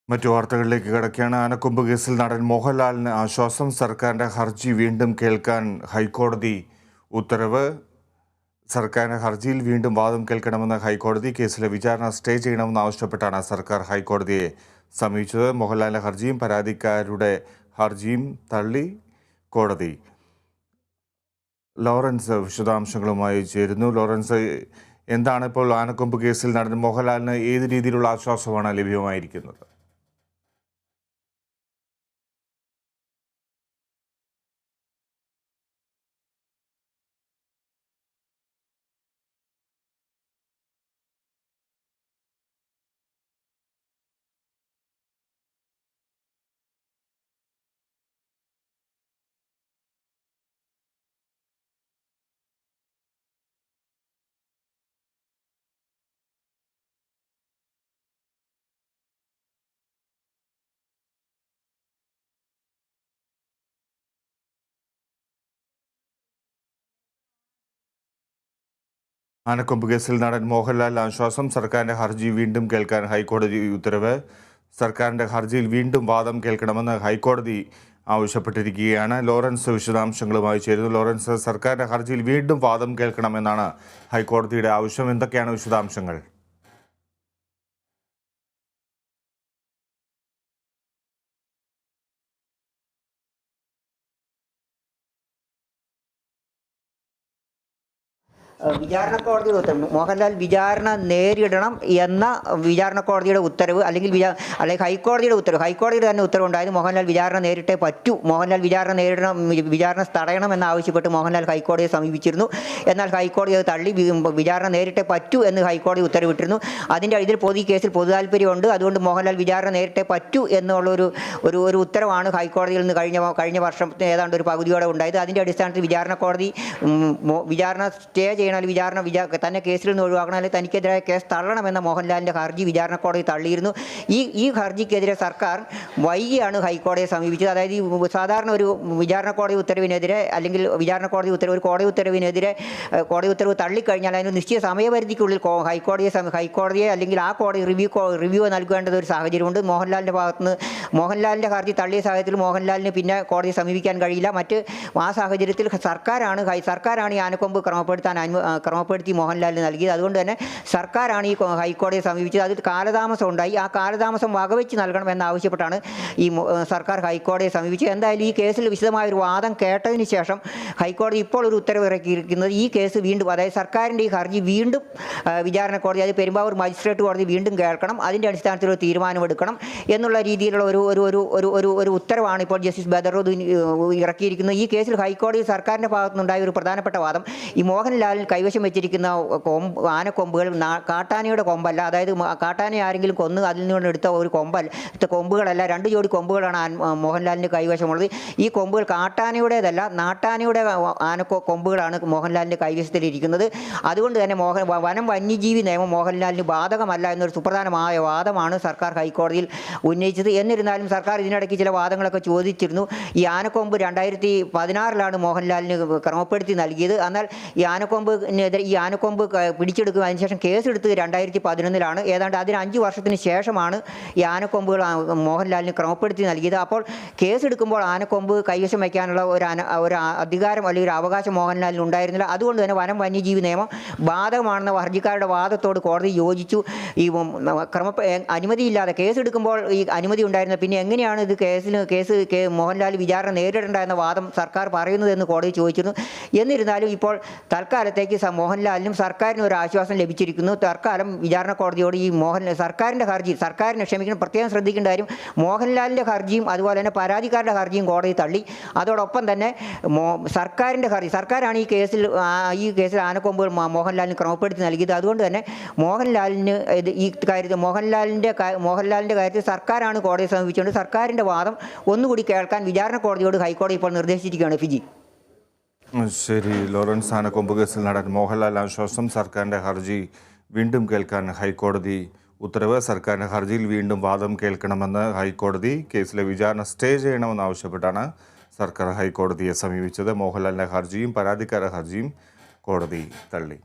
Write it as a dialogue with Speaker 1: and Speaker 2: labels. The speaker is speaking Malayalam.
Speaker 1: മറ്റു വാർത്തകളിലേക്ക് കിടക്കുകയാണ്. ആനക്കൊമ്പ് കേസിൽ നടൻ മോഹൻലാലിന് ആശ്വാസം. സർക്കാരിൻ്റെ ഹർജി വീണ്ടും കേൾക്കാൻ ഹൈക്കോടതി ഉത്തരവ്. സർക്കാരിൻ്റെ ഹർജിയിൽ വീണ്ടും വാദം കേൾക്കണമെന്ന് ഹൈക്കോടതി. കേസിലെ വിചാരണ സ്റ്റേ ചെയ്യണമെന്ന് ആവശ്യപ്പെട്ടാണ് സർക്കാർ ഹൈക്കോടതിയെ സമീപിച്ചത്. മോഹൻലാലിൻ്റെ ഹർജിയും പരാതിക്കാരുടെ ഹർജിയും തള്ളി കോടതി. ലോറൻസ് വിശദാംശങ്ങളുമായി ചേരുന്നു. ലോറൻസ്, എന്താണ് ഇപ്പോൾ ആനക്കൊമ്പ് കേസിൽ നടൻ മോഹൻലാലിന് ഏത് രീതിയിലുള്ള ആശ്വാസമാണ് ലഭ്യമായിരിക്കുന്നത്? ആനക്കൊമ്പ് കേസിൽ നടൻ മോഹൻലാൽ ആശ്വാസം. സർക്കാരിൻ്റെ ഹർജി വീണ്ടും കേൾക്കാൻ ഹൈക്കോടതി ഉത്തരവ്. സർക്കാരിൻ്റെ ഹർജിയിൽ വീണ്ടും വാദം കേൾക്കണമെന്ന് ഹൈക്കോടതി ആവശ്യപ്പെട്ടിരിക്കുകയാണ്. ലോറൻസ് വിശദാംശങ്ങളുമായി ചേരുന്നു. ലോറൻസ്, സർക്കാരിൻ്റെ ഹർജിയിൽ വീണ്ടും വാദം കേൾക്കണമെന്നാണ് ഹൈക്കോടതിയുടെ ആവശ്യം. എന്തൊക്കെയാണ് വിശദാംശങ്ങൾ?
Speaker 2: വിചാരണ കോടതിയുടെ ഉത്തരവ്, മോഹൻലാൽ വിചാരണ നേരിടണം എന്ന വിചാരണ കോടതിയുടെ ഉത്തരവ് അല്ലെങ്കിൽ ഹൈക്കോടതിയുടെ ഉത്തരവ്, ഹൈക്കോടതിയുടെ തന്നെ ഉത്തരവുണ്ടായത് മോഹൻലാൽ വിചാരണ നേരിട്ടേ പറ്റൂ, മോഹൻലാൽ വിചാരണ നേരിടണം, വിചാരണ തടയണം എന്നാവശ്യപ്പെട്ട് മോഹൻലാൽ ഹൈക്കോടതിയെ സമീപിച്ചിരുന്നു. എന്നാൽ ഹൈക്കോടതി അത് തള്ളി. വിചാരണ നേരിട്ടേ പറ്റൂ എന്ന് ഹൈക്കോടതി ഉത്തരവിട്ടിരുന്നു. ഇതിൽ കേസിൽ പൊതു താല്പര്യമുണ്ട്, അതുകൊണ്ട് മോഹൻലാൽ വിചാരണ നേരിട്ടേ പറ്റൂ എന്നുള്ളൊരു ഒരു ഉത്തരവാണ് ഹൈക്കോടതിയിൽ നിന്ന് കഴിഞ്ഞ വർഷം ഏതാണ്ട് ഒരു പകുതിയോടെ ഉണ്ടായത്. അതിൻ്റെ അടിസ്ഥാനത്തിൽ വിചാരണ കോടതി വിചാരണ സ്റ്റേ ചെയ്യണം, തന്നെ കേസിൽ നിന്ന് ഒഴിവാക്കണം, അല്ലെങ്കിൽ തനിക്കെതിരായ കേസ് തള്ളണമെന്ന മോഹൻലാലിൻ്റെ ഹർജി വിചാരണ കോടതി തള്ളിയിരുന്നു. ഈ ഹർജിക്കെതിരെ സർക്കാർ വൈകിയാണ് ഹൈക്കോടതിയെ സമീപിച്ചത്. അതായത് സാധാരണ ഒരു വിചാരണ കോടതി ഉത്തരവിനെതിരെ അല്ലെങ്കിൽ വിചാരണ കോടതി ഉത്തരവ് ഒരു കോടതി ഉത്തരവിനെതിരെ കോടതി ഉത്തരവ് തള്ളിക്കഴിഞ്ഞാൽ അതിന് നിശ്ചിത സമയപരിധിക്കുള്ളിൽ ഹൈക്കോടതിയെ അല്ലെങ്കിൽ ആ കോടതി റിവ്യൂ നൽകേണ്ടത് ഒരു സാഹചര്യമുണ്ട്. മോഹൻലാലിൻ്റെ ഭാഗത്തുനിന്ന് മോഹൻലാലിൻ്റെ ഹർജി തള്ളിയ സാഹചര്യത്തിൽ മോഹൻലാലിന് പിന്നെ കോടതിയെ സമീപിക്കാൻ കഴിയില്ല. ആ സാഹചര്യത്തിൽ സർക്കാരാണ് ഈ ആനക്കൊമ്പ് ക്രമപ്പെടുത്തി മോഹൻലാലിന് നൽകിയത്. അതുകൊണ്ട് തന്നെ സർക്കാരാണ് ഈ ഹൈക്കോടതിയെ സമീപിച്ചത്. അതിൽ കാലതാമസം ഉണ്ടായി. ആ കാലതാമസം വകവെച്ച് നൽകണമെന്നാവശ്യപ്പെട്ടാണ് ഈ സർക്കാർ ഹൈക്കോടതിയെ സമീപിച്ചത്. എന്തായാലും ഈ കേസിൽ വിശദമായ ഒരു വാദം കേട്ടതിന് ശേഷം ഹൈക്കോടതി ഇപ്പോൾ ഒരു ഉത്തരവ് ഇറക്കിയിരിക്കുന്നത് ഈ കേസ് വീണ്ടും, അതായത് സർക്കാരിൻ്റെ ഈ ഹർജി വീണ്ടും വിചാരണ കോടതി, അതായത് പെരുമ്പാവൂർ മജിസ്ട്രേറ്റ് കോടതി വീണ്ടും കേൾക്കണം, അതിൻ്റെ അടിസ്ഥാനത്തിൽ ഒരു തീരുമാനമെടുക്കണം എന്നുള്ള രീതിയിലുള്ള ഒരു ഉത്തരവാണ് ഇപ്പോൾ ജസ്റ്റിസ് ബദറുദ്ദീൻ ഇറക്കിയിരിക്കുന്നത്. ഈ കേസിൽ ഹൈക്കോടതി സർക്കാരിൻ്റെ ഭാഗത്തുനിന്നുണ്ടായ ഒരു പ്രധാനപ്പെട്ട വാദം, ഈ മോഹൻലാലിൽ കൈവശം വെച്ചിരിക്കുന്ന ആനക്കൊമ്പുകൾ കാട്ടാനയുടെ കൊമ്പല്ല, അതായത് കാട്ടാനെ ആരെങ്കിലും കൊന്ന് അതിൽ നിന്ന് എടുത്ത ഒരു കൊമ്പുകളല്ല, 2 ജോഡി കൊമ്പുകളാണ് മോഹൻലാലിൻ്റെ കൈവശമുള്ളത്. ഈ കൊമ്പുകൾ കാട്ടാനയുടേതല്ല, നാട്ടാനയുടെ കൊമ്പുകളാണ് മോഹൻലാലിൻ്റെ കൈവശത്തിലിരിക്കുന്നത്. അതുകൊണ്ട് തന്നെ വനം വന്യജീവി നിയമം മോഹൻലാലിന് ബാധകമല്ല എന്നൊരു സുപ്രധാനമായ വാദമാണ് സർക്കാർ ഹൈക്കോടതിയിൽ ഉന്നയിച്ചത്. എന്നിരുന്നാലും സർക്കാർ ഇതിനിടയ്ക്ക് ചില വാദങ്ങളൊക്കെ ചോദിച്ചിരുന്നു. ഈ ആനക്കൊമ്പ് 2016 മോഹൻലാലിന് ക്രമപ്പെടുത്തി നൽകിയത്. എന്നാൽ ഈ ആനക്കൊമ്പ് പിടിച്ചെടുക്കുക, അതിനുശേഷം കേസെടുത്ത് 2011 ഏതാണ്ട് അതിന് 5 വർഷത്തിന് ശേഷമാണ് ഈ ആനക്കൊമ്പുകൾ മോഹൻലാലിന് ക്രമപ്പെടുത്തി നൽകിയത്. അപ്പോൾ കേസെടുക്കുമ്പോൾ ആനക്കൊമ്പ് കൈവശം വയ്ക്കാനുള്ള ഒരു അധികാരം അല്ലെങ്കിൽ ഒരു അവകാശം മോഹൻലാലിന് ഉണ്ടായിരുന്നില്ല. അതുകൊണ്ട് തന്നെ വനം വന്യജീവി നിയമം ബാധകമാണെന്ന ഹർജിക്കാരുടെ വാദത്തോട് കോടതി യോജിച്ചു. ഈ അനുമതിയില്ലാതെ കേസെടുക്കുമ്പോൾ ഈ അനുമതി ഉണ്ടായിരുന്നത്, പിന്നെ എങ്ങനെയാണ് ഇത് മോഹൻലാൽ വിചാരണ നേരിടേണ്ട എന്ന വാദം സർക്കാർ പറയുന്നതെന്ന് കോടതി ചോദിച്ചിരുന്നു. എന്നിരുന്നാലും ഇപ്പോൾ തൽക്കാലത്തേക്ക് മോഹൻലാലിനും സർക്കാരിനും ഒരു ആശ്വാസം ലഭിച്ചിരിക്കുന്നു. തൽക്കാലം വിചാരണ കോടതിയോട് ഈ പ്രത്യേകം ശ്രദ്ധിക്കേണ്ട കാര്യം, മോഹൻലാലിൻ്റെ ഹർജിയും അതുപോലെ തന്നെ പരാതിക്കാരുടെ ഹർജിയും കോടതി തള്ളി. അതോടൊപ്പം തന്നെ സർക്കാരാണ് ഈ കേസിൽ ആനക്കൊമ്പുകൾ മോഹൻലാലിന് ക്രമപ്പെടുത്തി നൽകിയത്. അതുകൊണ്ട് തന്നെ മോഹൻലാലിൻ്റെ കാര്യത്തിൽ സർക്കാരാണ് കോടതിയെ സമീപിച്ചുകൊണ്ട് സർക്കാരിൻ്റെ വാദം ഒന്നുകൂടി കേൾക്കാൻ വിചാരണ കോടതിയോട് ഹൈക്കോടതി ഇപ്പോൾ നിർദ്ദേശിച്ചിരിക്കുകയാണ്. ഫിജി.
Speaker 1: ശരി ലോറൻസ്, ആനക്കൊമ്പ് കേസിൽ നടൻ മോഹൻലാൽ ആശ്വാസം. സർക്കാരിൻ്റെ ഹർജി വീണ്ടും കേൾക്കാൻ ഹൈക്കോടതി ഉത്തരവ്. സർക്കാരിൻ്റെ ഹർജിയിൽ വീണ്ടും വാദം കേൾക്കണമെന്ന് ഹൈക്കോടതി. കേസിലെ വിചാരണ സ്റ്റേ ചെയ്യണമെന്നാവശ്യപ്പെട്ടാണ് സർക്കാർ ഹൈക്കോടതിയെ സമീപിച്ചത്. മോഹൻലാലിൻ്റെ ഹർജിയും പരാതിക്കാരുടെ ഹർജിയും കോടതി തള്ളി.